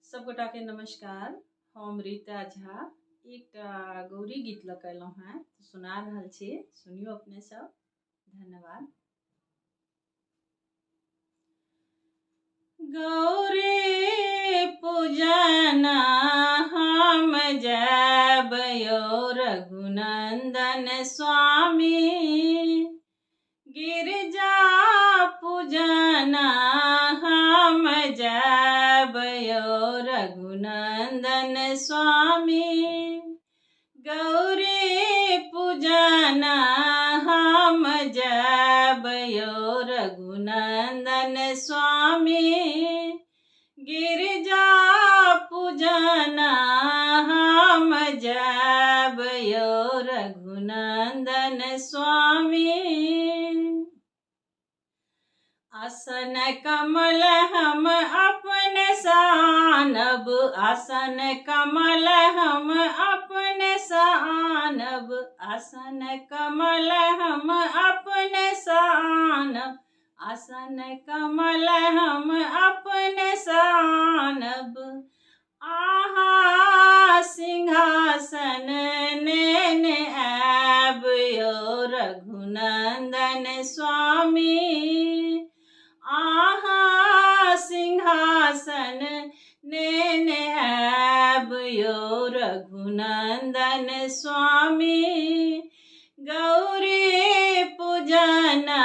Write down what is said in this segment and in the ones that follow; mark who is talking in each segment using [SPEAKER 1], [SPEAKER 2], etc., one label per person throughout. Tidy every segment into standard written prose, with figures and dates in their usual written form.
[SPEAKER 1] सबगोटा के नमस्कार। हम रीता झा एक गौरी गीत कैलहुँ हैं तो सुना रहल छी, सुनियो अपने सब। धन्यवाद। गौरी पूजना हम जब यो रघुनंदन स्वामी, गिरजा पूजना हम जब यो रघुनंदन स्वामी, गौरी पूजना हम जब यो रघुनंदन स्वामी, गिरजा पूजना हम जब यो रघुनंदन स्वामी, आसन कमल हम अपने सानब, आसन कमल हम अपने सानब, आसन कमल हम अपने सानब, आसन कमल हम अपने सानब, आहा सिंहासन नेन ऐब यो रघुनंदन स्वामी, आहा सिंहासन नेन ऐब यो रघुनंदन स्वामी, गौरी पूजना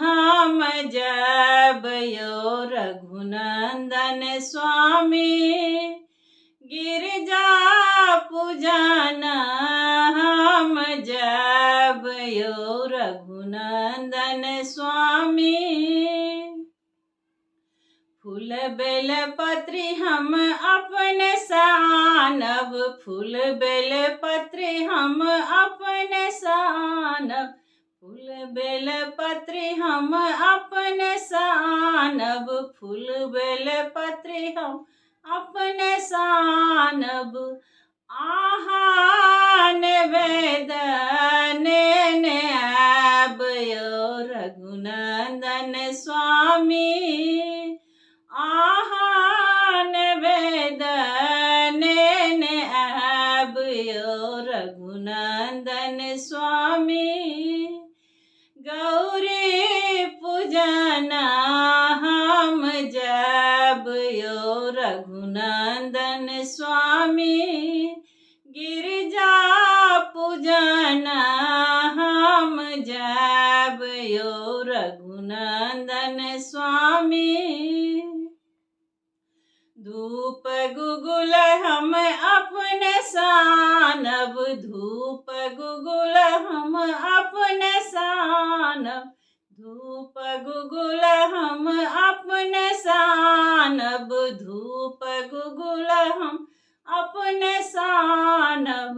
[SPEAKER 1] हम जब यो रघुनंदन स्वामी, गिरजा पूजना हम जब यो रघुनंदन स्वामी, फूल बेल पत्री हम अपने सानब, फूल बेल पत्री हम अपने सानब, फूल बेल पत्री हम अपने सानब, फूल बेल पत्री हम अपने सानब, आहा निवेद नेन ऐब यो रघुनंदन स्वामी, आहा निवेद नेन ऐब यो रघुनंदन स्वामी, गौरी पूजना हम जब यो रघुनंदन स्वामी, गिरजा पूजना हम जब यो रघुनंदन स्वामी, धूप गुगुल हम अपने सानब, धूप गुगुल हम अपने सानब, धूप गुगुल हम अपने सानब, धूप गुगुल हम अपने सानब,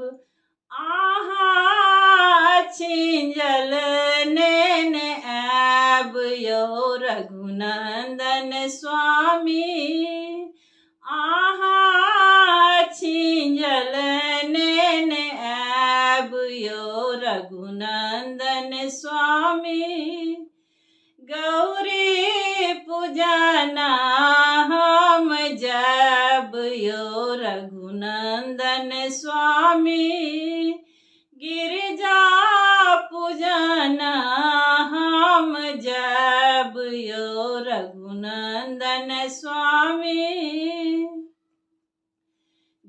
[SPEAKER 1] आहा छिंजल नेन ऐब यो रघुनंदन स्वामी, आहा छिंजल नेन ऐब यो रघुनंदन स्वामी, गौरी पूजना हम जब यो रघुनंदन स्वामी, गिरजा पूजना हम जब यो रघुनंदन स्वामी,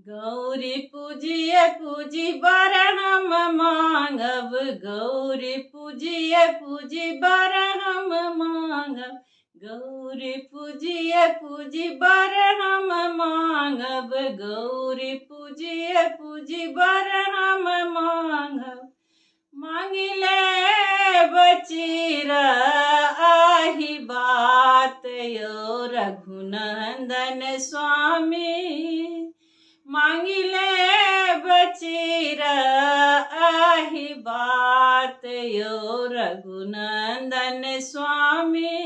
[SPEAKER 1] गौरी पूजिए पूजी बर हम मांगब, गौरी पूजिए पूजी बर हम मांगब, गौरी पूजिए पूजी बर हम मांगब, गौरी पूजिए पूजी बर हम मांगब, मांगिले बचीर आही बात यो रघुनंदन स्वामी, मांगिले बचीर आही बात यो रघुनंदन स्वामी,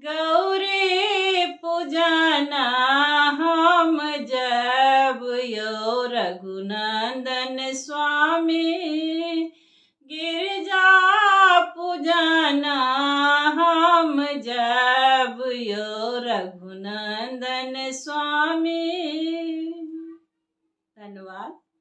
[SPEAKER 1] गौरी पूजना हम जब यो रघुनंदन स्वामी, गिरजा पूजना हम जब यो रघुनंदन नंदन स्वामी। धन्यवाद।